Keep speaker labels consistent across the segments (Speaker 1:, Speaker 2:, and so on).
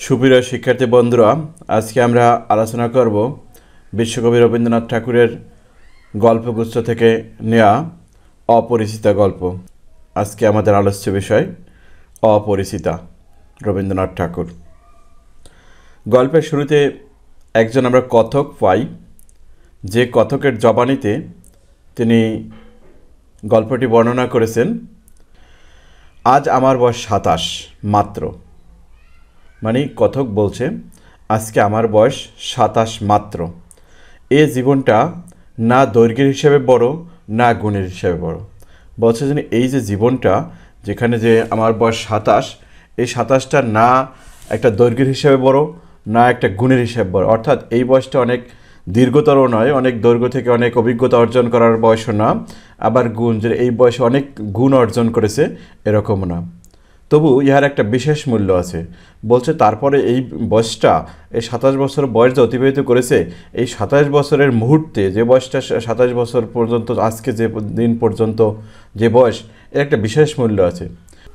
Speaker 1: সুপ্রিয় শিক্ষার্থী বন্ধুরা, আজকে আমরা আলোচনা করব বিশ্বকবি রবীন্দ্রনাথ ঠাকুরের গল্পগুচ্ছ থেকে নেওয়া অপরিচিতা গল্প। আজকে আমাদের আলোচ্য বিষয় অপরিচিতা, রবীন্দ্রনাথ ঠাকুর। গল্পের শুরুতে একজন আমরা কথক পাই, যে কথকের জবানিতে তিনি গল্পটি বর্ণনা করেছেন। আজ আমার বয়স 27 মাত্র, মানে কথক বলছে আজকে আমার বয়স 27 মাত্র। এ জীবনটা না দৈর্ঘ্যের হিসেবে বড় না গুণের হিসেবে বড়। বলছে যে এই যে জীবনটা, যেখানে যে আমার বয়স 27, এই 27টা না একটা দৈর্ঘ্যের হিসেবে বড় না একটা গুণের হিসেবে বড়। অর্থাৎ এই বয়সটা অনেক দীর্ঘতর নয়, অনেক দৈর্ঘ্য থেকে অনেক অভিজ্ঞতা অর্জন করার বয়সও না, আবার গুণ যে এই বয়সে অনেক গুণ অর্জন করেছে এরকম না। তবু ইহার একটা বিশেষ মূল্য আছে। বলছে তারপরে এই বয়সটা, এই 27 বছর বয়স যে অতিবাহিত করেছে, এই 27 বছরের মুহূর্তে যে বয়সটা 27 বছর পর্যন্ত, আজকে যে দিন পর্যন্ত যে বয়স, এর একটা বিশেষ মূল্য আছে।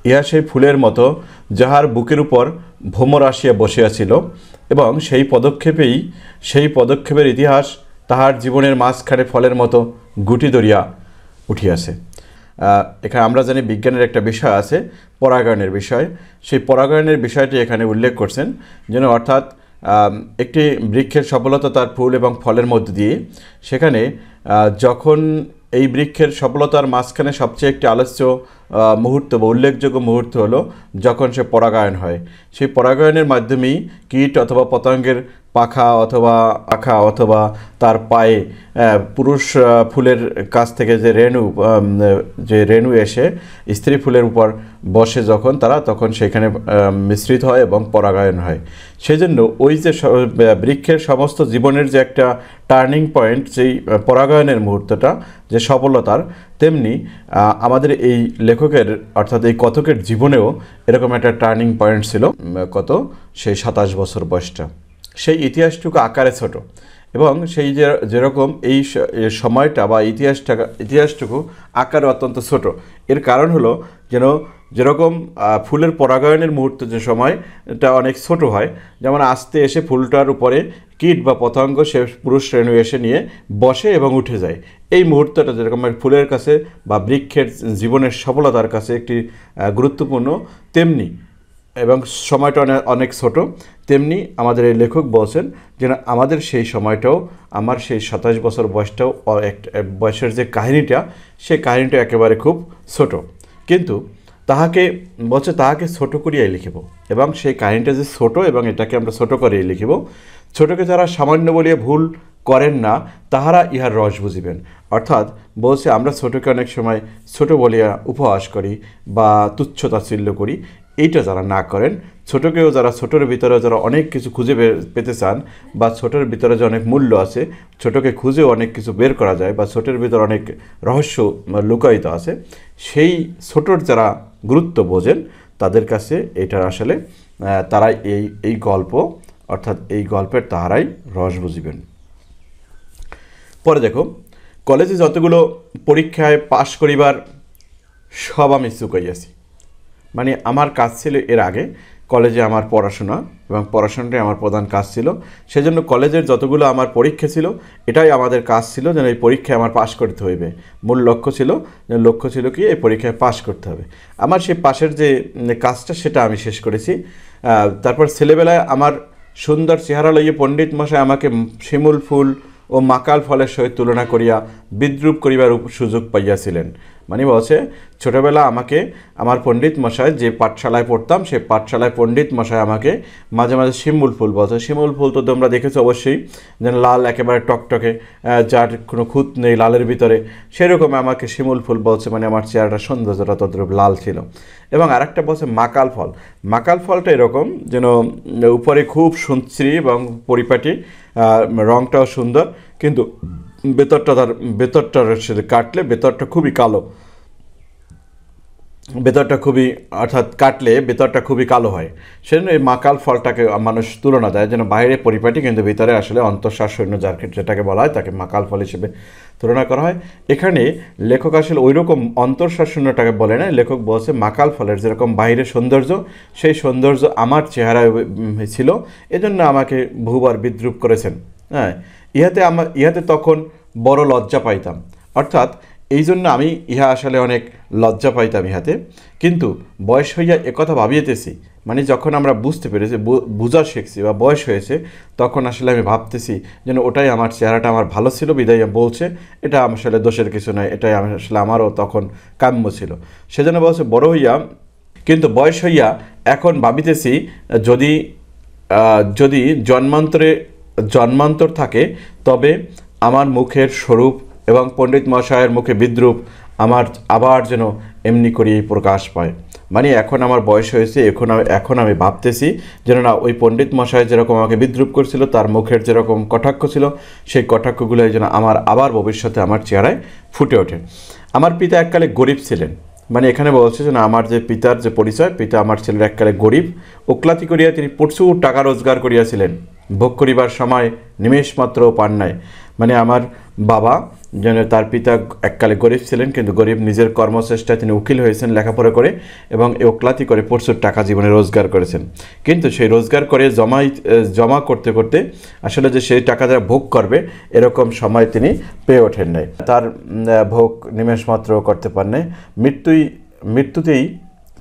Speaker 1: ইহা সেই ফুলের মতো যাহার বুকের উপর ভ্রমর আসিয়া বসিয়াছিল, এবং সেই পদক্ষেপের ইতিহাস তাহার জীবনের মাঝখানে ফলের মতো গুটি ধরিয়া উঠিয়াছে। এখানে আমরা জানি বিজ্ঞানের একটা বিষয় আছে, পরাগায়নের বিষয়। সেই পরাগায়নের বিষয়টি এখানে উল্লেখ করছেন যেন, অর্থাৎ একটি বৃক্ষের সফলতা তার ফুল এবং ফলের মধ্যে দিয়ে, সেখানে যখন এই বৃক্ষের সফলতার মাঝখানে সবচেয়ে একটি আলোচ্য মুহূর্ত বা উল্লেখযোগ্য মুহূর্ত হলো যখন সে পরাগায়ন হয়। সেই পরাগায়নের মাধ্যমেই কীট অথবা পতঙ্গের পাখা অথবা তার পায়ে পুরুষ ফুলের কাছ থেকে যে রেণু এসে স্ত্রী ফুলের উপর বসে যখন তখন সেখানে মিশ্রিত হয় এবং পরাগায়ন হয়। সেজন্য ওই যে বৃক্ষের সমস্ত জীবনের যে একটা টার্নিং পয়েন্ট, সেই পরাগায়নের মুহূর্তটা যে সফলতার, তেমনি আমাদের এই লেখকের অর্থাৎ এই কথকের জীবনেও এরকম একটা টার্নিং পয়েন্ট ছিল। সেই 27 বছর বয়সটা, সেই ইতিহাসটুকু আকারে ছোট, এবং সেই যেরকম এই সময়টা বা ইতিহাসটুকু আকারে অত্যন্ত ছোট। এর কারণ হলো যেরকম ফুলের পরাগায়নের মুহূর্তে যে সময়টা অনেক ছোট হয়, যেমন আস্তে এসে ফুলটার উপরে কীট বা পতঙ্গ সে পুরুষ রেণু এসে নিয়ে বসে এবং উঠে যায়। এই মুহূর্তটা যেরকম ফুলের কাছে বা বৃক্ষের জীবনের সফলতার কাছে একটি গুরুত্বপূর্ণ, তেমনি এবং সময়টা অনেক ছোট, তেমনি আমাদের এই লেখক বলছেন যে আমাদের সেই সময়টাও, আমার সেই 27 বছর বয়সটাও বয়সের যে কাহিনীটা, সেই কাহিনীটা একেবারে খুব ছোট, কিন্তু তাহাকে ছোট করিয়াই লিখিব, এবং সেই কাহিনীটা যে ছোট এবং এটাকে আমরা ছোট করিয়াই লিখিব। ছোটকে যারা সামান্য বলিয়া ভুল করেন না, তাহারা ইহার রস বুঝিবেন। অর্থাৎ বলছে আমরা ছোটকে অনেক সময় ছোট বলিয়া উপহাস করি বা তুচ্ছ তাচ্ছিল্য করি। এইটা যারা না করেন, ছোটকেও যারা ছোটোর ভিতরে যারা অনেক কিছু খুঁজে পেতে চান, বা ছোটোর ভিতরে যে অনেক মূল্য আছে, ছোটোকে খুঁজেও অনেক কিছু বের করা যায়, বা ছোটোর ভিতরে অনেক রহস্য লুকায়িত আছে, সেই ছোটোর যারা গুরুত্ব বোঝেন তাদের কাছে এটার আসলে তারাই এই গল্প, অর্থাৎ এই গল্পের তাহারাই রস বুঝিবেন। পরে দেখো, কলেজে যতগুলো পরীক্ষায় পাশ করিবার সব আমি চুকাইয়াছি। মানে আমার কাজ ছিল এর আগে কলেজে আমার পড়াশোনা, এবং পড়াশোনাটাই আমার প্রধান কাজ ছিল। সেজন্য কলেজের যতগুলো আমার পরীক্ষা ছিল, এটাই আমাদের কাজ ছিল যেন এই পরীক্ষায় আমার পাশ করতে হইবে। মূল লক্ষ্য ছিল কি, এই পরীক্ষায় পাশ করতে হবে। আমার সেই পাশের যে কাজটা, সেটা আমি শেষ করেছি। তারপর ছেলেবেলায় আমার সুন্দর চেহারা লইয়ে পণ্ডিত মশাই আমাকে শিমুল ফুল ও মাকাল ফলের সহিত তুলনা করিয়া বিদ্রূপ করিবার সুযোগ পাইয়াছিলেন। মানে বলছে, ছোটোবেলা আমাকে আমার পণ্ডিত মশাই, যে পাঠশালায় পড়তাম, সেই পাঠশালায় পণ্ডিত মশাই আমাকে মাঝে মাঝে শিমুল ফুল বলছে। শিমুল ফুল তো তোমরা দেখেছো অবশ্যই, যেন লাল, একেবারে টকটকে, যার কোনো খুঁত নেই লালের ভিতরে, সেরকম আমাকে শিমুল ফুল বলছে। মানে আমার চেহারাটা সৌন্দর্যটা তদ্রূপ লাল ছিল। এবং আরেকটা বলছে মাকাল ফল। মাকাল ফলটা এরকম যেন উপরে খুব সুশ্রী এবং পরিপাটি, রঙটাও সুন্দর, কিন্তু ভেতরটার কাটলে ভেতরটা খুবই কালো, অর্থাৎ কাটলে ভেতরটা খুবই কালো হয়। সেজন্য এই মাকাল ফলটাকে মানুষ তুলনা দেয় যেন বাইরে পরিপাটি, কিন্তু ভিতরে আসলে অন্তঃসার শূন্য, যেটাকে বলা হয় তাকে মাকাল ফল হিসেবে তুলনা করা হয়। এখানে লেখক আসলে ওই রকম অন্তঃসারশূন্যটাকে বলে না, লেখক বলছে মাকাল ফলের যেরকম বাইরের সৌন্দর্য, সেই সৌন্দর্য আমার চেহারায় ছিল, এজন্য আমাকে বহুবার বিদ্রূপ করেছেন। হ্যাঁ, ইহাতে তখন বড় লজ্জা পাইতাম, অর্থাৎ এই জন্য আমি ইহা আসলে অনেক লজ্জা পাইতাম ইহাতে। কিন্তু বয়স হইয়া একথা ভাবিয়েতেছি, মানে যখন আমরা বুঝতে পেরেছি, বুঝা শিখছি বা বয়স হয়েছে, তখন আসলে আমি ভাবতেছি যেন ওটাই আমার চেহারাটা আমার ভালো ছিল বিদায় বলছে, এটা আসলে দোষের কিছু নয়, এটাই আসলে আমারও তখন কাম্য ছিল। সেজন্য বলছে বড় হইয়া, কিন্তু বয়স হইয়া এখন ভাবিতেছি যদি যদি জন্মান্তর থাকে, তবে আমার মুখের স্বরূপ এবং পণ্ডিত মহাশয়ের মুখে বিদ্রূপ আমার আবার যেন এমনি করেই প্রকাশ পায়। মানে এখন আমার বয়স হয়েছে, এখন আমি ভাবতেছি যেন না ওই পণ্ডিত মহাশয় যেরকম আমাকে বিদ্রূপ করছিল, তার মুখের যেরকম কটাক্ষ ছিল, সেই কটাক্ষগুলো যেন আমার আবার ভবিষ্যতে আমার চেহারায় ফুটে ওঠে। আমার পিতা এককালে গরিব ছিলেন, মানে এখানে বলছে যে না, আমার যে পিতার যে পরিচয়, পিতা আমার ছেলের এককালে গরিব, ওকলাতি করিয়া তিনি প্রচুর টাকা রোজগার করিয়াছিলেন, ভোগ করিবার সময় নিমেষ মাত্র পান নাই। মানে আমার বাবা যেন, তার পিতা এককালে গরিব ছিলেন, কিন্তু গরিব নিজের কর্মচেষ্টায় তিনি উকিল হয়েছেন লেখাপড়া করে, এবং ওকলাতি করে প্রচুর টাকা জীবনে রোজগার করেছেন। কিন্তু সেই রোজগার করে জমা করতে করতে আসলে যে সেই টাকা দ্বারা ভোগ করবে এরকম সময় তিনি পেয়ে ওঠেন নাই, তার ভোগ নিমেষ মাত্র করতে পারেন নাই। মৃত্যুতেই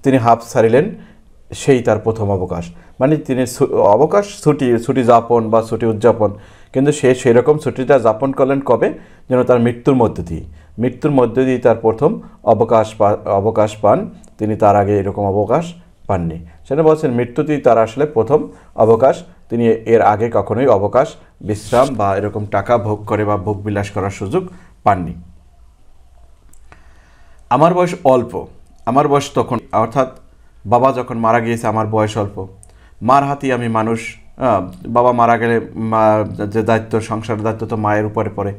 Speaker 1: তিনি হাঁপ ছাড়িলেন, সেই তার প্রথম অবকাশ। মানে তিনি অবকাশ ছুটি যাপন বা ছুটি উদযাপন, কিন্তু সে সেরকম ছুটিটা যাপন করলেন কবে, যেন তার মৃত্যুর মধ্যে দিয়ে তার প্রথম অবকাশ পান। তিনি তার আগে এরকম অবকাশ পাননি। সেটা বলছেন মৃত্যুতেই তার আসলে প্রথম অবকাশ, তিনি এর আগে কখনোই অবকাশ, বিশ্রাম বা এরকম টাকা ভোগ করে বা ভোগ বিলাস করার সুযোগ পাননি। আমার বয়স অল্প, আমার বয়স তখন, অর্থাৎ বাবা যখন মারা গিয়েছে আমার বয়স অল্প, মার হাতেই আমি মানুষ। বাবা মারা গেলে যে দায়িত্ব, সংসারের দায়িত্ব তো মায়ের উপরে পড়ে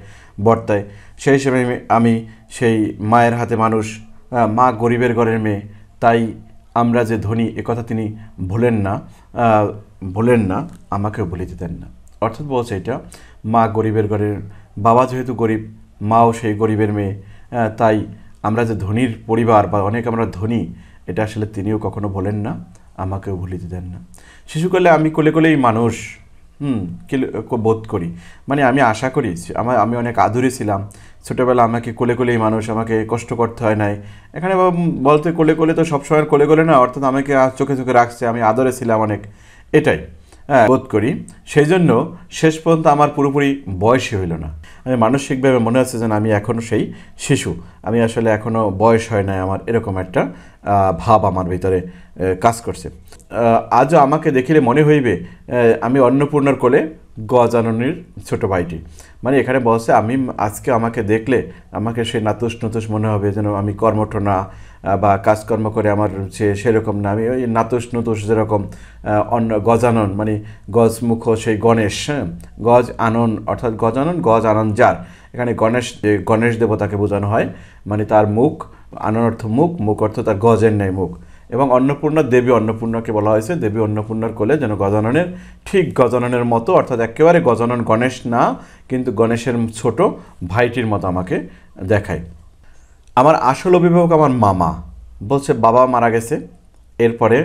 Speaker 1: বর্তায়, সেই হিসেবে আমি সেই মায়ের হাতে মানুষ। মা গরিবের ঘরের মেয়ে, তাই আমরা যে ধনী একথা তিনি ভুলেন না, আমাকেও ভুলিতে দেন না। অর্থাৎ বলছে এটা, মা গরিবের ঘরের, বাবা যেহেতু গরিব, মাও সেই গরিবের মেয়ে, তাই আমরা যে ধনীর পরিবার বা অনেক আমরা ধনী, এটা আসলে তিনিও কখনো বলেন না, আমাকেও ভুলিতে দেন না। শিশুকালে আমি কোলে কোলেই মানুষ বোধ করি, মানে আমি আশা করি আমি অনেক আদুরে ছিলাম ছোটোবেলা, আমাকে কোলে কোলেই মানুষ, আমাকে কষ্ট করতে হয় নাই। এখানে বলতে কোলে কোলে তো সবসময় কোলে কোলে না, অর্থাৎ আমাকে চোখে চোখে রাখছে, আমি আদরে ছিলাম অনেক, এটাই বোধ করি। সেই জন্য শেষ পর্যন্ত আমার পুরোপুরি বয়সই হইল না। আমি মানসিকভাবে মনে হচ্ছে যেন আমি এখনও সেই শিশু, আমি আসলে এখনও বয়স হয় নাই আমার, এরকম একটা ভাব আমার ভিতরে কাজ করছে। আজও আমাকে দেখিলে মনে হইবে আমি অন্নপূর্ণার কোলে গজাননীর ছোট ভাইটি। মানে এখানে বলছে আজকে আমাকে দেখলে আমাকে সে নাতুস মনে হবে, যেন আমি কর্মঠ না বা কাজকর্ম করে আমার সেরকম না, আমি ওই নাতুস যেরকম গজানন, মানে গজমুখ সেই গণেশ, গজ আনন, অর্থাৎ গজ আনন যার, এখানে গণেশ দেবতাকে বোঝানো হয়। মানে তার মুখ, আনন অর্থ মুখ অর্থ তার গজের ন্যায় মুখ। এবং অন্নপূর্ণা, দেবী অন্নপূর্ণাকে বলা হয়েছে, দেবী অন্নপূর্ণার কোলে যেন গজাননের ঠিক গজাননের মতো, অর্থাৎ একেবারে গজানন গণেশ না, কিন্তু গণেশের ছোট ভাইটির মতো আমাকে দেখায়। আমার আসল অভিভাবক আমার মামা। বলছে বাবা মারা গেছে, এরপরে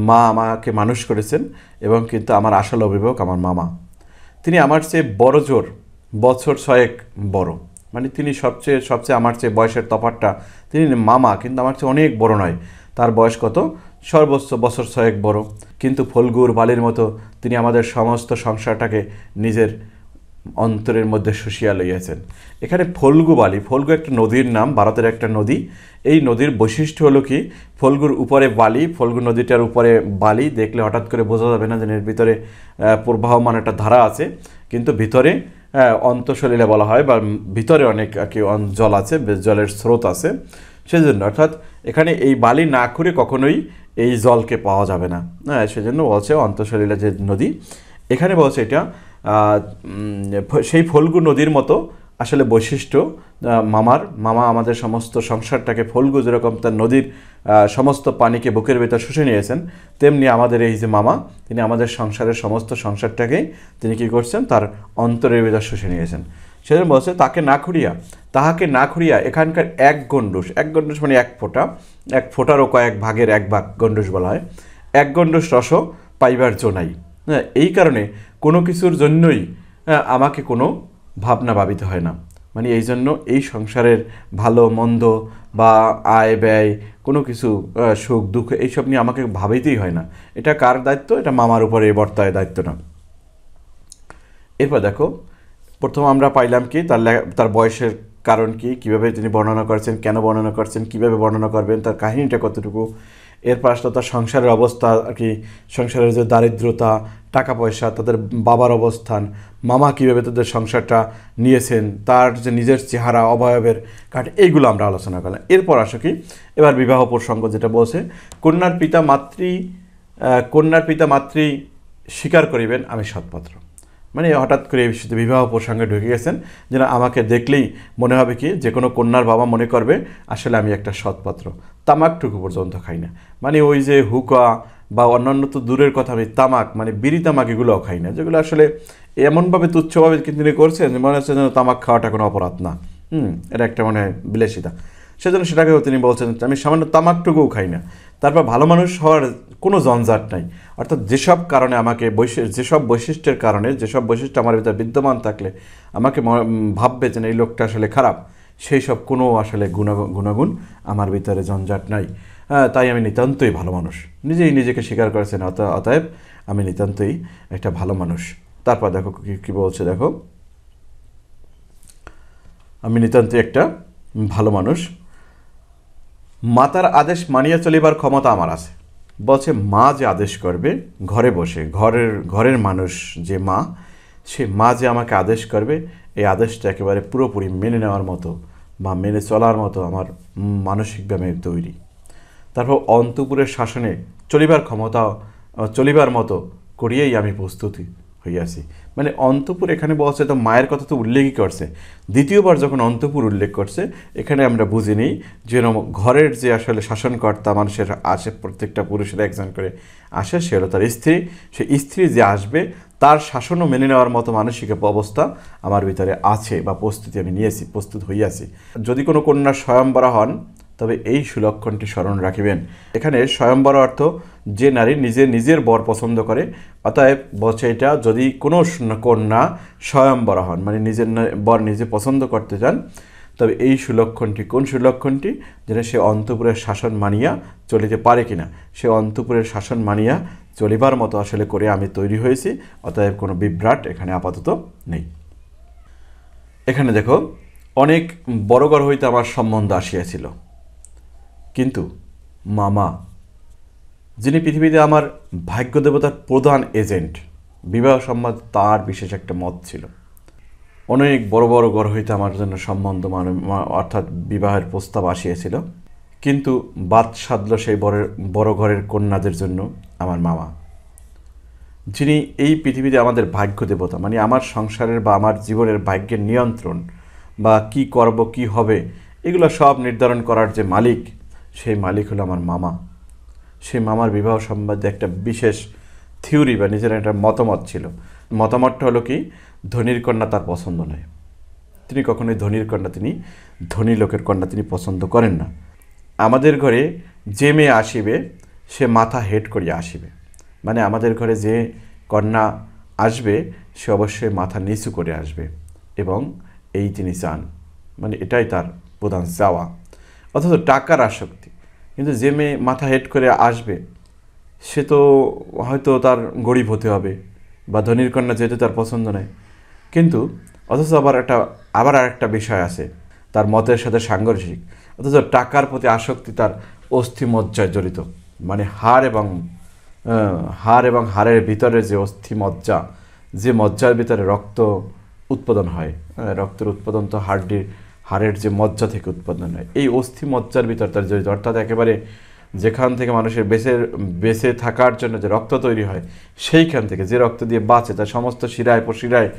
Speaker 1: মা আমাকে মানুষ করেছেন, এবং কিন্তু আমার আসল অভিভাবক আমার মামা। তিনি আমার চেয়ে বড় জোর বছর 6 বড়, মানে তিনি সবচেয়ে আমার চেয়ে বয়সের তফাৎটা, তিনি মামা কিন্তু আমার চেয়ে অনেক বড় নয়। তার বয়স কত? সর্বোচ্চ বছর 6 বড়, কিন্তু ফল্গুর বালির মতো তিনি আমাদের সমস্ত সংসারটাকে নিজের অন্তরের মধ্যে শুষিয়া লইয়াছেন। এখানে ফল্গু বালি, ফল্গু একটা নদীর নাম, ভারতের একটা নদী। এই নদীর বৈশিষ্ট্য হলো কি, ফল্গুর উপরে বালি, ফল্গু নদীটার উপরে বালি, দেখলে হঠাৎ করে বোঝা যাবে না যে এর ভিতরে প্রবাহমান একটা ধারা আছে, কিন্তু ভিতরে অন্তঃসলিলা বলা হয়, বা ভিতরে অনেক আর কি জল আছে, জলের স্রোত আছে, সেজন্য। অর্থাৎ এখানে এই বালি না করে কখনোই এই জলকে পাওয়া যাবে না, সেজন্য বলছে অন্তঃসলিলা যে নদী। এখানে বলছে এটা সেই ফল্গু নদীর মতো আসলে বৈশিষ্ট্য মামা আমাদের সমস্ত সংসারটাকে, ফল্গু যেরকম তার নদীর সমস্ত পানিকে বুকের ভেতর শুষে নিয়েছেন, তেমনি আমাদের এই যে মামা, তিনি আমাদের সংসারের সমস্ত সংসারটাকেই তিনি কী করছেন, তার অন্তরের ভেতর শুষে নিয়েছেন। সেজন্য বলছে তাহাকে না খুঁড়িয়া এখানকার এক গণ্ডূষ মানে এক ফোঁটারও কয়েক ভাগের এক ভাগ গণ্ডূষ বলা হয়, এক গণ্ডূষ রসও পাইবার জো নাই। হ্যাঁ, এই কারণে কোনো কিছুর জন্যই আমাকে কোনো ভাবনা ভাবিতে হয় না। মানে এই জন্য এই সংসারের ভালো মন্দ বা আয় ব্যয় কোনো কিছু সুখ দুঃখ এইসব নিয়ে আমাকে ভাবিতেই হয় না। এটা কার দায়িত্ব? এটা মামার উপরে বর্তায় দায়িত্ব না। এরপর দেখো, প্রথম আমরা পাইলাম কি তার বয়সের কারণ কি, কীভাবে তিনি বর্ণনা করছেন, কেন বর্ণনা করছেন, কীভাবে বর্ণনা করবেন, তার কাহিনীটা কতটুকু। এরপর আসলে তার সংসারের অবস্থা আর কি, সংসারের যে দারিদ্রতা, টাকা পয়সা, তাদের বাবার অবস্থান, মামা কীভাবে তাদের সংসারটা নিয়েছেন, তার যে নিজের চেহারা, অবয়বের কাঠ, এইগুলো আমরা আলোচনা করলাম। এরপর আসো কি, এবার বিবাহ প্রসঙ্গ যেটা বলছে, কন্যার পিতা মাতৃ স্বীকার করিবেন আমি সৎপাত্র। মানে হঠাৎ করে এই বিষয়তে বিবাহ প্রসঙ্গে ঢুকে গেছেন, যেন আমাকে দেখলেই মনে হবে কি যে কোনো কন্যার বাবা মনে করবে আসলে আমি একটা সৎপাত্র। তামাকটুকু পর্যন্ত খাই না, মানে ওই যে হুকা বা অন্যান্য তো দূরের কথা, আমি তামাক মানে বিড়ি তামাক এগুলোও খাই না, যেগুলো আসলে এমনভাবে তুচ্ছভাবে তিনি করছেন যে মনে হচ্ছে যেন তামাক খাওয়াটা কোনো অপরাধ না। এটা একটা মনে হয় বিলাসিতা। সেজন্য সেটাকেও তিনি বলছেন আমি সামান্য তামাকটুকুও খাই না। তারপর ভালো মানুষ হওয়ার কোনো জঞ্জাট নাই, অর্থাৎ যেসব কারণে আমাকে যেসব বৈশিষ্ট্যের কারণে, যেসব বৈশিষ্ট্য আমার ভিতরে বিদ্যমান থাকলে আমাকে ভাববে যে এই লোকটা আসলে খারাপ, সেই সব কোনো আসলে গুণাগুণ আমার ভিতরে জঞ্জাট নাই। তাই আমি নিতান্তই ভালো মানুষ, নিজেকে স্বীকার করেছেন, অতএব আমি নিতান্তই একটা ভালো মানুষ। তারপর দেখো কি বলছে, দেখো আমি নিতান্তই একটা ভালো মানুষ, মাতার আদেশ মানিয়া চলিবার ক্ষমতা আমার আছে। বলছে মা যে আদেশ করবে ঘরে বসে, ঘরের মানুষ যে মা, সে মা যে আমাকে আদেশ করবে, এই আদেশটা একেবারে পুরোপুরি মেনে নেওয়ার মতো বা মেনে চলার মতো আমার মানসিকভাবে তৈরি। তারপর অন্তঃপুরের শাসনে চলিবার মতো করিয়েই আমি প্রস্তুতি হইয়াছি। মানে অন্তঃপুর এখানে বলছে, তো মায়ের কথা তো উল্লেখই করছে, দ্বিতীয়বার যখন অন্তঃপুর উল্লেখ করছে, এখানে আমরা বুঝে নিই যেন ঘরের যে আসলে শাসনকর্তা মানুষের আসে, প্রত্যেকটা পুরুষের একজন করে আসে, সে হলো তার স্ত্রী। সে স্ত্রী যে আসবে তার শাসনও মেনে নেওয়ার মতো মানসিক অবস্থা আমার ভিতরে আছে বা প্রস্তুতি আমি নিয়েছি, প্রস্তুত হইয়াছি। যদি কোনো কন্যা স্বয়ংবরা হন তবে এই সুলক্ষণটি স্মরণ রাখিবেন। এখানে স্বয়ংবর অর্থ যে নারী নিজের বর পছন্দ করে, অতএব বলছে এটা যদি কোনো কন্যা স্বয়ংবরা হন মানে নিজের বর নিজে পছন্দ করতে চান, তবে এই সুলক্ষণটি, কোন সুলক্ষণটি? যেটা সে অন্তঃপুরের শাসন মানিয়া চলিতে পারে কিনা। সে অন্তঃপুরের শাসন মানিয়া চলিবার মতো আসলে করে আমি তৈরি হয়েছি, অতএব কোনো বিভ্রাট এখানে আপাতত নেই। এখানে দেখো, অনেক বড় ঘর হইতে আমার সম্বন্ধ আসিয়াছিল, কিন্তু মামা যিনি পৃথিবীতে আমার ভাগ্য দেবতার প্রধান এজেন্ট, বিবাহ সম্বন্ধ তার বিশেষ একটা মত ছিল। অনেক বড় বড় ঘর হইতে আমার জন্য সম্বন্ধ অর্থাৎ বিবাহের প্রস্তাব আসিয়াছিল, কিন্তু বাদ সাধল সেই বড় ঘরের কন্যাদের জন্য আমার মামা, যিনি এই পৃথিবীতে আমাদের ভাগ্য দেবতা, মানে আমার সংসারের বা আমার জীবনের ভাগ্যের নিয়ন্ত্রণ বা কি করব কি হবে এগুলো সব নির্ধারণ করার যে মালিক, সেই মালিক হলো আমার মামা। সেই মামার বিবাহ সম্বন্ধে একটা বিশেষ থিওরি বা নিজের একটা মতামত ছিল। মতামতটা হলো কি, ধনীর কন্যা তার পছন্দ নয়। তিনি কখনোই ধনী লোকের কন্যা তিনি পছন্দ করেন না। আমাদের ঘরে যে মেয়ে আসিবে সে মাথা হেট করিয়া আসিবে, মানে আমাদের ঘরে যে কন্যা আসবে সে অবশ্যই মাথা নিচু করে আসবে, এবং এই তিনি চান, মানে এটাই তার প্রধান চাওয়া। অথচ টাকার আসক্তি, কিন্তু যে মেয়ে মাথা হেট করে আসবে সে তো হয়তো তার গরিব হতে হবে বা ধনীর কন্যা যেহেতু তার পছন্দ নয়। কিন্তু অথচ আবার আরেকটা বিষয় আছে তার মতের সাথে সাংঘর্ষিক, অথচ টাকার প্রতি আসক্তি তার অস্থিমজ্জায় জড়িত। মানে হাড় এবং হাড়ের ভিতরে যে অস্থিমজ্জা, যে মজ্জার ভিতরে রক্ত উৎপাদন হয়, রক্তের উৎপাদন তো হাড়ের যে মজ্জা থেকে উৎপাদন হয়, এই অস্থিমজ্জার ভিতর তার জড়িত। অর্থাৎ একেবারে যেখান থেকে মানুষের বেঁচে থাকার জন্য যে রক্ত তৈরি হয়, সেইখান থেকে যে রক্ত দিয়ে বাঁচে, তার সমস্ত শিরায় প্রশিরায়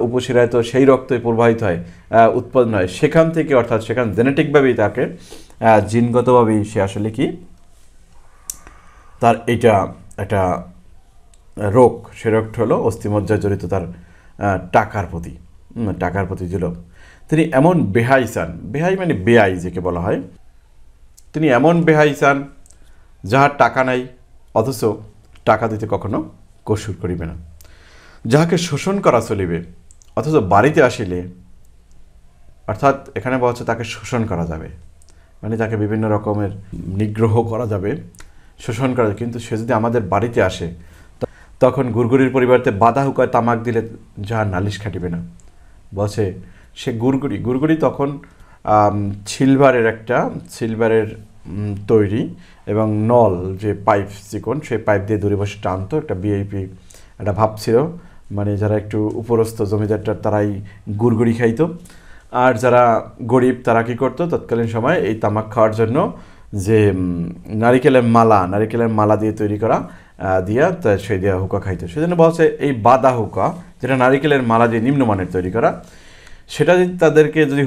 Speaker 1: উপশিরায় তো সেই রক্তই প্রবাহিত হয়, উৎপাদন হয় সেখান থেকে, অর্থাৎ সেখান জেনেটিকভাবেই তাকে জিনগতভাবেই সে আসলে কি তার এইটা একটা রোগ, সে রোগটা হলো অস্থিমজ্জায় জড়িত তার টাকার প্রতি। টাকার প্রতি জুলুম। তিনি এমন বেহাই চান, বেহাই মানে বেআই যাকে বলা হয়, তিনি এমন বেহাই চান যাহার টাকা নাই অথচ টাকা দিতে কখনো কসুর করিবে না, যাহাকে শোষণ করা চলিবে অথচ বাড়িতে আসিলে, অর্থাৎ এখানে বলা হচ্ছে তাকে শোষণ করা যাবে, মানে তাকে বিভিন্ন রকমের নিগ্রহ করা যাবে, শোষণ করা যাবে, কিন্তু সে যদি আমাদের বাড়িতে আসে তখন গুড়গুড়ির পরিবর্তে বাধা হুকায় তামাক দিলে যাহার নালিশ খাটিবে না। বলছে সে গুড়গুড়ি তখন সিলভারের তৈরি এবং নল যে পাইপ চিকন, সেই পাইপ দিয়ে দূরে বসে টানতো, একটা ভিআইপি একটা ভাব ছিল, মানে যারা একটু উপরস্থ জমিদারটা তারাই গুড়গুড়ি খাইতো, আর যারা গরিব তারা কী করতো তৎকালীন সময় এই তামাক খাওয়ার জন্য যে নারিকেলের মালা দিয়ে তৈরি করা দিয়া সেই দেওয়া হুকা খাইতো। সেজন্য বলছে এই বাদা হুকা, যেটা নারিকেলের মালা দিয়ে নিম্নমানের তৈরি করা, সেটা যদি তাদেরকে যদি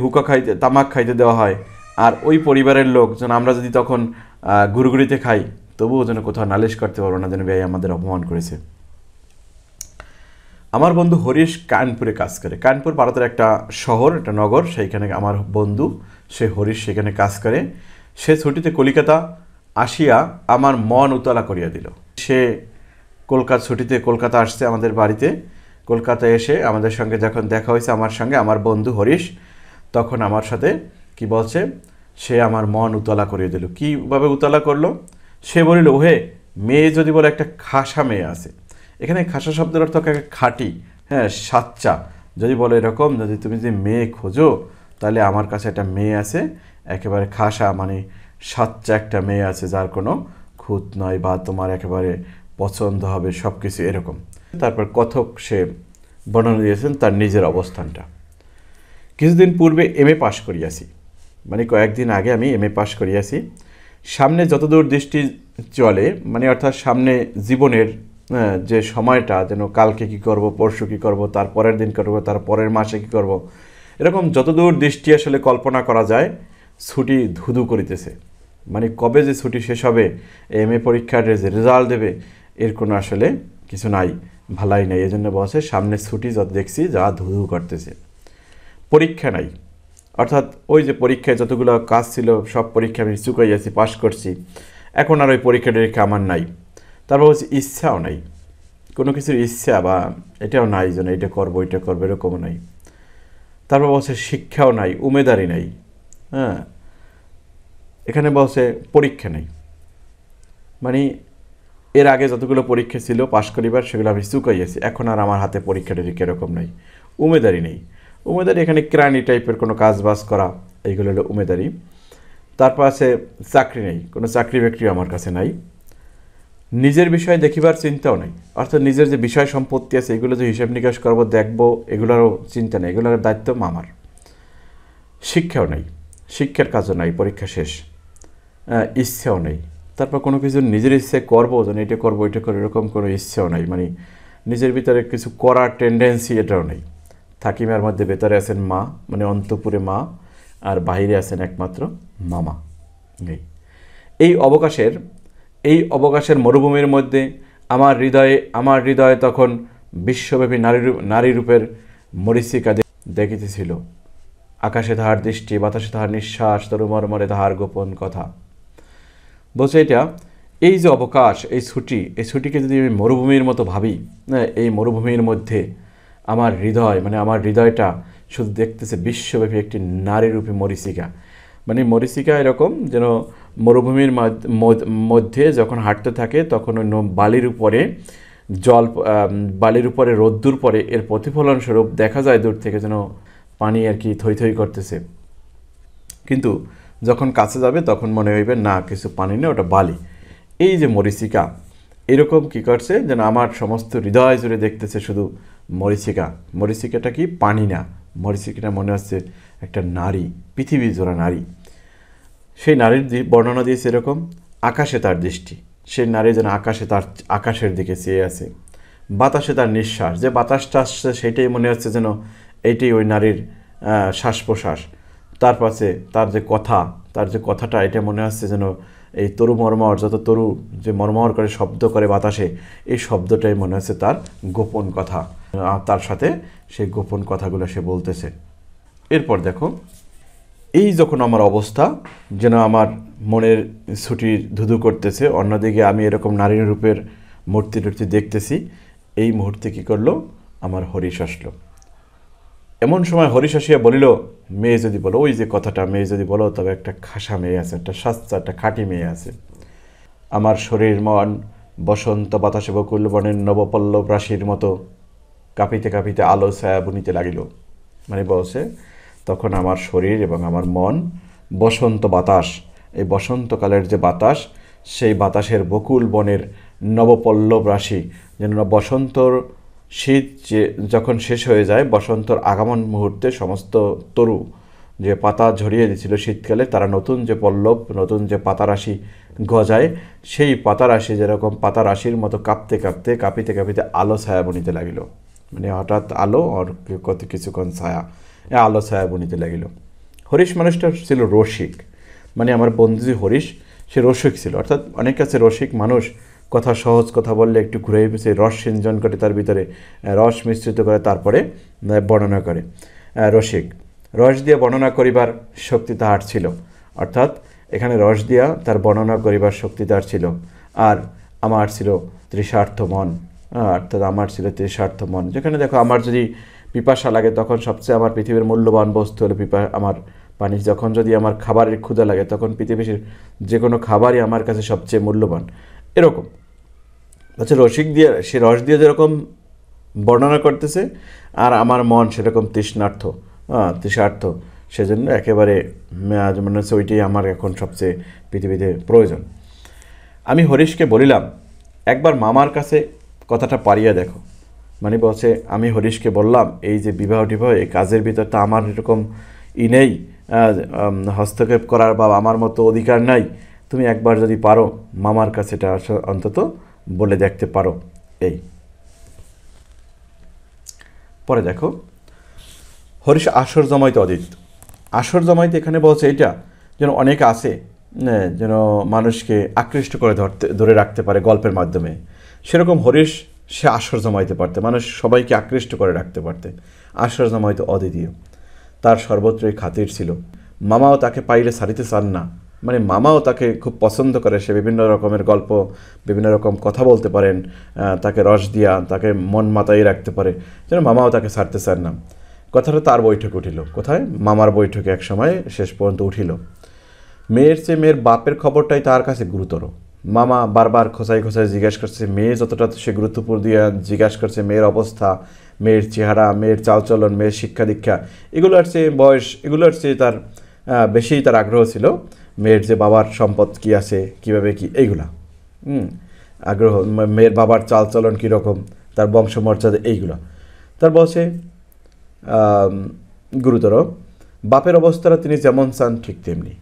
Speaker 1: তামাক খাইতে দেওয়া হয়, আর ওই পরিবারের লোক যেন আমরা যদি তখন গুড়গুড়িতে খাই, তবুও যেন কোথাও নালিশ করতে পারবো না যেন ভাই আমাদের অপমান করেছে। আমার বন্ধু হরিশ কানপুরে কাজ করে। কানপুর ভারতের একটা শহর, একটা নগর, সেইখানে আমার বন্ধু সে হরিশ সেখানে কাজ করে। সে ছুটিতে কলিকাতা আসিয়া আমার মন উতলা করিয়া দিল। সে ছুটিতে কলকাতা আসছে আমাদের বাড়িতে। কলকাতায় এসে আমাদের সঙ্গে যখন দেখা হয়েছে আমার সঙ্গে, আমার বন্ধু হরিশ তখন আমার সাথে কি বলছে, সে আমার মন উতলা করিয়ে দিল। কীভাবে উতলা করলো? সে বলিল, ওহে মেয়ে যদি বলে একটা খাসা মেয়ে আছে, এখানে খাসা শব্দের অর্থ খাঁটি, হ্যাঁ সাচ্চা, যদি বলে এরকম, যদি তুমি যে মেয়ে খোঁজো তাহলে আমার কাছে একটা মেয়ে আছে একেবারে খাসা, মানে সাচ্চা একটা মেয়ে আছে যার কোনো খুঁত নয়, বা তোমার একেবারে পছন্দ হবে সব কিছু এরকম। তারপর কথক সে বর্ণনা দিয়েছেন তার নিজের অবস্থানটা। কিছুদিন পূর্বে এমএ পাশ করিয়াছি, মানে কয়েকদিন আগে আমি এমএ পাশ করিয়াছি। সামনে যতদূর দৃষ্টি চলে, মানে অর্থাৎ সামনে জীবনের যে সময়টা, যেন কালকে কি করব, পরশু কি করব, তার পরের দিন করব, তার পরের মাসে কি করব, এরকম যতদূর দৃষ্টি আসলে কল্পনা করা যায়, ছুটি ধুধু করিতেছে। মানে কবে যে ছুটি শেষ হবে, এমএ পরীক্ষার যে রেজাল্ট দেবে, এর কোনো আসলে কিছু নাই, ভালাই নাই। এই জন্য বলছে সামনে ছুটি যত দেখছি যা ধুধু করতেছে। পরীক্ষা নাই, অর্থাৎ ওই যে পরীক্ষায় যতগুলো কাজ ছিল সব পরীক্ষা আমি চুকাইয়াছি, পাশ করছি, এখন আর ওই পরীক্ষা টরীক্ষা আমার নাই। তারপর হচ্ছে ইচ্ছাও নাই, কোনো কিছুর ইচ্ছা বা এটাও নাই যেন এটা করবো এটা করবো এরকমও নাই। তারপর বলছে শিক্ষাও নাই, উমেদারি নাই। হ্যাঁ, এখানে বলছে পরীক্ষা নেই, মানে এর আগে যতগুলো পরীক্ষা ছিল পাশ করিবার সেগুলো আমি চুকাইয়াছি, এখন আর আমার হাতে পরীক্ষা টরীক্ষা এরকম নাই। উমেদারি নেই, উমেদারি এখানে ক্রানি টাইপের কোনো কাজ বাজ করা, এইগুলো হলো উমেদারি। তারপর আছে চাকরি নেই, কোনো চাকরি বাকরিও আমার কাছে নাই। নিজের বিষয়ে দেখিবার চিন্তাও নেই, অর্থাৎ নিজের যে বিষয় সম্পত্তি আছে এগুলো যে হিসাব নিকাশ করবো, দেখবো, এগুলোরও চিন্তা নেই, এগুলোর দায়িত্ব আমার। শিক্ষাও নেই, শিক্ষার কাজও নাই, পরীক্ষা শেষ। ইচ্ছাও নেই, তারপর কোনো কিছু নিজের ইচ্ছে করবো, যেন এটা করবো এটা করবো এরকম কোনো ইচ্ছাও নাই, মানে নিজের ভিতরে কিছু করার টেন্ডেন্সি এটাও নেই। থাকিমার মধ্যে ভেতরে আছেন মা, মানে অন্তপুরে মা, আর বাহিরে আছেন একমাত্র মামা। নেই এই অবকাশের মরুভূমির মধ্যে আমার হৃদয়ে তখন বিশ্বব্যাপী নারী রূপের মরীচিকা দেখিতেছিল। আকাশে তাহার দৃষ্টি, বাতাসে তাহার নিঃশ্বাস, তরুমর্মরে তাহার গোপন কথা। বলছে এটা, এই যে অবকাশ, এই ছুটিকে যদি আমি মরুভূমির মতো ভাবি, এই মরুভূমির মধ্যে আমার হৃদয়, মানে আমার হৃদয়টা শুধু দেখতেছে বিশ্বব্যাপী একটি নারীরূপী মরীচিকা। মানে মরীচিকা এরকম যেন মরুভূমির মধ্যে যখন হাঁটতে থাকে তখন ওই বালির উপরে রোদ্দুর পরে এর প্রতিফলন স্বরূপ দেখা যায় দূর থেকে যেন পানি আর কি থই থই করতেছে, কিন্তু যখন কাছে যাবে তখন মনে হইবে না কিছু পানি নেই, ওটা বালি। এই যে মরীচিকা, এরকম কি করছে যেন আমার সমস্ত হৃদয় জুড়ে দেখতেছে শুধু মরীচিকাটা কি পানি না, মরীচিকাটা মনে হচ্ছে একটা নারী, পৃথিবী জোড়া নারী। সেই নারীর বর্ণনা দিয়েছে এরকম, আকাশে তার দৃষ্টি, সেই নারী যেন আকাশের দিকে চেয়ে আছে। বাতাসে তার নিঃশ্বাস, যে বাতাসটা আসছে সেইটাই মনে হচ্ছে যেন এইটাই ওই নারীর শ্বাস প্রশ্বাস। তার পাশে তার যে কথাটা এটা মনে হচ্ছে যেন এই তরু মর্মর, যত তরু যে মর্মর করে শব্দ করে বাতাসে, এই শব্দটাই মনে হচ্ছে তার গোপন কথা। তার সাথে সেই গোপন কথাগুলো সে বলতেছে। এরপর দেখো, এই যখন আমার অবস্থা, যেন আমার মনের ছুটি ধুধু করতেছে, অন্যদিকে আমি এরকম নারী রূপের মূর্তি টূর্তি দেখতেছি, এই মুহূর্তে কী করলো, আমার হরিশ আসলো। এমন সময় হরিশ আসিয়া বলিল, মেয়ে যদি বলো, ওই যে কথাটা, মেয়ে যদি বলো তবে একটা খাসা মেয়ে আছে, একটা সাচ্চা, একটা খাঁটি মেয়ে আছে। আমার শরীর মন বসন্ত বাতাসে বকুল বনের নবপল্লব রাশির মতো কাঁপিতে কাঁপিতে আলো ছায়া বুনিতে লাগিল। মানে বলছে তখন আমার শরীর এবং আমার মন বসন্ত বাতাস, এই বসন্তকালের যে বাতাস, সেই বাতাসের বকুল বনের নবপল্লব রাশি, যেন বসন্তর শীত যে যখন শেষ হয়ে যায়, বসন্তর আগমন মুহূর্তে সমস্ত তরু যে পাতা ঝরিয়ে দিয়েছিল শীতকালে, তারা নতুন যে পল্লব, নতুন যে পাতারাশি গজায়, সেই পাতারাশি যেরকম পাতারাশির মতো কাঁপতে কাঁপতে কাঁপিতে কাঁপিতে আলো ছায়া বনিতে লাগিল। মানে হঠাৎ আলো আর কত কিছুক্ষণ ছায়া, আলো ছায়া বনিতে লাগিল। হরিশ মানুষটা ছিল রসিক, মানে আমার বন্ধু যে হরিশ, সে রসিক ছিল। অর্থাৎ অনেক কাছে রসিক মানুষ কথা, সহজ কথা বললে একটু ঘুরে পেঁচে রস সিঞ্চন করে, তার ভিতরে রস মিশ্রিত করে তারপরে বর্ণনা করে। রসিক, রস দিয়ে বর্ণনা করিবার শক্তি তাহার ছিল। অর্থাৎ এখানে রস দিয়া তার বর্ণনা করিবার শক্তি তার ছিল। আর আমার ছিল তৃষার্থ মন, অর্থাৎ আমার ছিল তৃষার্থ মন। যেখানে দেখো, আমার যদি পিপাসা লাগে তখন সবচেয়ে আমার পৃথিবীর মূল্যবান বস্তু হলো আমার পানি। যখন যদি আমার খাবারের ক্ষুধা লাগে তখন পৃথিবীর যে কোনো খাবারই আমার কাছে সবচেয়ে মূল্যবান। এরকম আচ্ছা, রসিক দিয়ে, সে রস দিয়ে যেরকম বর্ণনা করতেছে, আর আমার মন সেরকম তৃষ্ণার্থ, তৃষার্থ। সেজন্য একেবারে মনে হচ্ছে ওইটাই আমার এখন সবচেয়ে পৃথিবীতে প্রয়োজন। আমি হরিশকে বলিলাম, একবার মামার কাছে কথাটা পারিয়া দেখো। মানে বলছে, আমি হরিশকে বললাম, এই যে বিবাহ টিবাহ, এই কাজের ভিতর তো আমার এরকম নেই, হস্তক্ষেপ করার বা আমার মতো অধিকার নাই। তুমি একবার যদি পারো মামার কাছে এটা অন্তত বলে দেখতে পারো। এই পরে দেখো, হরিশ আসর জমাইতে অদিত। আসর জমাইতে এখানে বলছে এটা যেন অনেক আছে, যেন মানুষকে আকৃষ্ট করে ধরে রাখতে পারে গল্পের মাধ্যমে। সেরকম হরিশ সে আসর জমাইতে পারতে, মানুষ সবাইকে আকৃষ্ট করে রাখতে পারতে। আসর জমাইতে অদ্বিতীয়, তার সর্বত্রই খাতির ছিল। মামাও তাকে পাইলে ছাড়িতে চান না, মানে মামাও তাকে খুব পছন্দ করে। সে বিভিন্ন রকমের গল্প, বিভিন্ন রকম কথা বলতে পারেন, তাকে রস দিয়া তাকে মন মাতাই রাখতে পারে, যেন মামাও তাকে ছাড়তে চান না। কথাটা তার বৈঠকে উঠিল। কোথায়? মামার বৈঠকে এক সময় শেষ পর্যন্ত উঠিল। মেয়ের চেয়ে মেয়ের বাপের খবরটাই তার কাছে গুরুতর। মামা বারবার খোঁচাই খোঁচাই জিজ্ঞাসা করছে, মেয়ে যতটা সে গুরুত্বপূর্ণ দিয়ে জিজ্ঞাসা করছে, মেয়ের অবস্থা, মেয়ের চেহারা, মেয়ের চালচলন, মেয়ের শিক্ষা দীক্ষা, এগুলোর চেয়ে বয়স, এগুলোর চেয়ে তার বেশিই তার আগ্রহ ছিল মেয়ের যে বাবার সম্পদ কী আছে, কীভাবে কী, এইগুলা আগ্রহ। মেয়ের বাবার চালচলন কীরকম, তার বংশমর্যাদা, এইগুলো তার বসে গুরুতর। বাপের অবস্থাটা তিনি যেমন চান ঠিক তেমনি,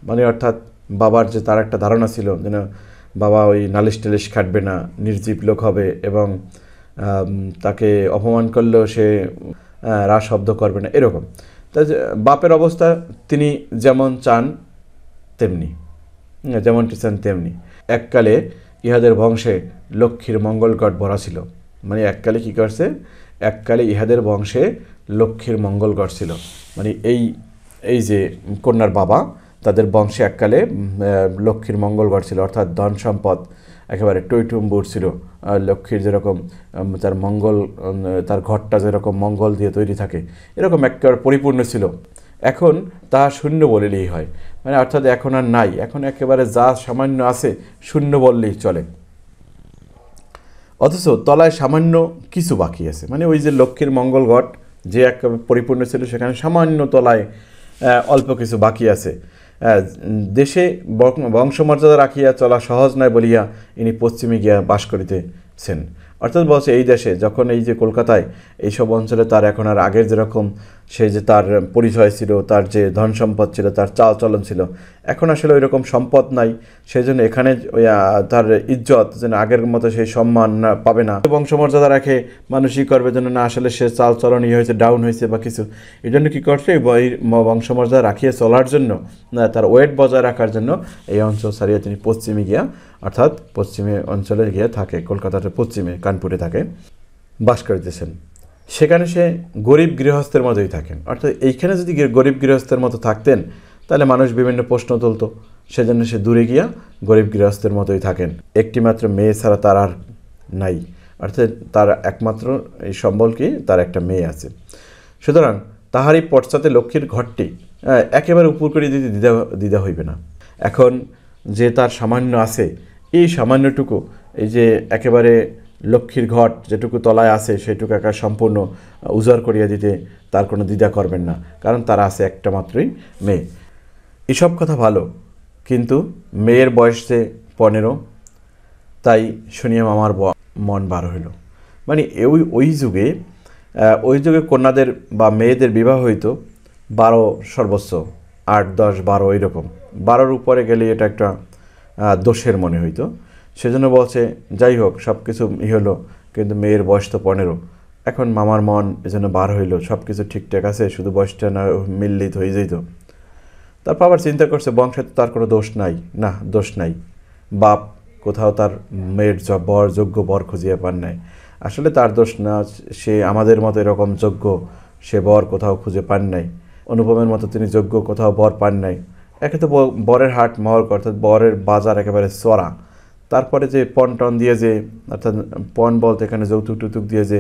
Speaker 1: মানে অর্থাৎ বাবার যে তার একটা ধারণা ছিল যেন বাবা ওই নালিশ টালিশ খাটবে না, নির্জীব লোক হবে, এবং তাকে অপমান করলেও সে রা শব্দ করবে না, এরকম। তাই বাপের অবস্থা তিনি যেমন চান তেমনি, যেমনটি চান তেমনি। এককালে ইহাদের বংশে লক্ষ্মীর মঙ্গলকট ভরা ছিল। মানে এককালে কী করছে, এককালে ইহাদের বংশে লক্ষ্মীর মঙ্গলকট ছিল। মানে এই যে কন্যার বাবা, তাদের বংশে এককালে লক্ষ্মীর মঙ্গলকট ছিল, অর্থাৎ ধন সম্পদ একেবারে টইটুম্বুর ছিল। লক্ষ্মীর যেরকম তার মঙ্গল, তার ঘরটা যেরকম মঙ্গল দিয়ে তৈরি থাকে, এরকম একেবারে পরিপূর্ণ ছিল। এখন তা শূন্য বললেই হয়, মানে অর্থাৎ এখন আর নাই, এখন একেবারে যা সামান্য আছে শূন্য বললেই চলে। অথচ তলায় সামান্য কিছু বাকি আছে। মানে ওই যে লক্ষ্মীর মঙ্গল ঘট যে একেবারে পরিপূর্ণ ছিল, সেখানে সামান্য তলায় অল্প কিছু বাকি আছে। দেশে বংশমর্যাদা রাখিয়া চলা সহজ নয় বলিয়া ইনি পশ্চিমে গিয়া বাস করিতে সেন। অর্থাৎ বলছে এই দেশে যখন এই যে কলকাতায় এইসব অঞ্চলে তার এখন আর আগের যেরকম সে যে তার পরিচয় ছিল, তার যে ধন সম্পদ ছিল, তার চাল চলন ছিল, এখন আসলে ওই রকম সম্পদ নাই। সেই জন্য এখানে তার ইজ্জত যেন আগের মতো সেই সম্মান পাবে না, বংশমর্যাদা রাখে মানুষই করবে যেন না আসলে সে চাল চলন হয়েছে ডাউন হয়েছে বা কিছু। এই জন্য কী করছে, বংশমর্যাদা রাখিয়ে চলার জন্য, তার ওয়েট বজায় রাখার জন্য এই অঞ্চল ছাড়িয়ে তিনি পশ্চিমে গিয়া, অর্থাৎ পশ্চিমে অঞ্চলে গিয়ে থাকে, কলকাতার পশ্চিমে কানপুরে থাকে, বাস করিতেছেন। সেখানে সে গরিব গৃহস্থের মতোই থাকেন। অর্থাৎ এইখানে যদি গরিব গৃহস্থের মতো থাকতেন তাহলে মানুষ বিভিন্ন প্রশ্ন তুলত, সেজন্য সে দূরে গিয়া গরিব গৃহস্থের মতোই থাকেন। একটি মাত্র মেয়ে ছাড়া তার আর নাই, অর্থাৎ তার একমাত্র এই সম্বল কি, তার একটা মেয়ে আছে। সুতরাং তাহারই পশ্চাতে লক্ষ্মীর ঘরটি একেবারে উপর করে দিতে দ্বিধা হইবে না। এখন যে তার সামান্য আছে, এই সামান্যটুকু, এই যে একেবারে লক্ষ্মীর ঘট যেটুকু তলায় আছে সেটুকু একা সম্পূর্ণ উজাড় করিয়া দিতে তার কোনো দ্বিধা করবেন না, কারণ তার আছে একটা মাত্রই মেয়ে। এসব কথা ভালো, কিন্তু মেয়ের বয়স যে 15, তাই শুনিয়া আমার মন বার হইল। মানে ওই যুগে কন্যাদের বা মেয়েদের বিবাহ হইতো 12 সর্বোচ্চ, 8, 10, 12 এইরকম। 12-র উপরে গেলে এটা একটা দোষের মনে হইতো। সেজন্য বলছে যাই হোক সব কিছু হলো, কিন্তু মেয়ের বয়স তো 15। এখন মামার মন এজন্য বার হইল, সব কিছু ঠিকঠাক আছে, শুধু বয়সটা না মিললেই তো হয়ে যেত। তারপর আবার চিন্তা করছে বংশে তো তার কোনো দোষ নাই, না দোষ নাই, বাপ কোথাও তার মেয়ের যোগ্য বর খুঁজিয়ে পান নাই। আসলে তার দোষ না, সে আমাদের মতো এরকম যোগ্য সে বর কোথাও খুঁজে পান নাই। অনুপমের মতো তিনি যোগ্য কোথাও বর পান নাই। একে তো বরের হাট মহর্ক, অর্থাৎ বরের বাজার একেবারে চড়া। তারপরে যে পণ টন দিয়ে যে, অর্থাৎ পণ বলতে এখানে যৌতুক টুতুক দিয়ে যে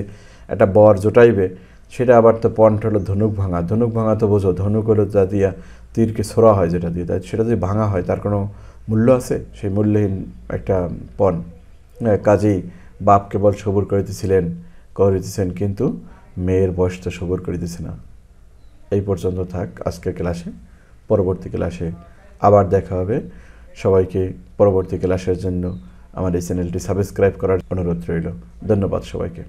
Speaker 1: একটা বর জোটাইবে, সেটা আবার তো পণ হলো ধনুক ভাঙা। ধনুক ভাঙা তো বোঝো, ধনুক হলো যা দিয়া তীরকে ছোড়া হয়, যেটা দিয়ে, তাই সেটা যদি ভাঙা হয় তার কোনো মূল্য আছে? সেই মূল্যহীন একটা পণ। কাজেই বাপ কেবল সবুর করিতেছেন, কিন্তু মেয়ের বয়স তো সবুর করিতেছে না। এই পর্যন্ত থাক আজকের ক্লাসে। পরবর্তী ক্লাসে আবার দেখা হবে। সবাইকে পরবর্তী ক্লাসের জন্য আমার এই চ্যানেলটি সাবস্ক্রাইব করার অনুরোধ রইল। ধন্যবাদ সবাইকে।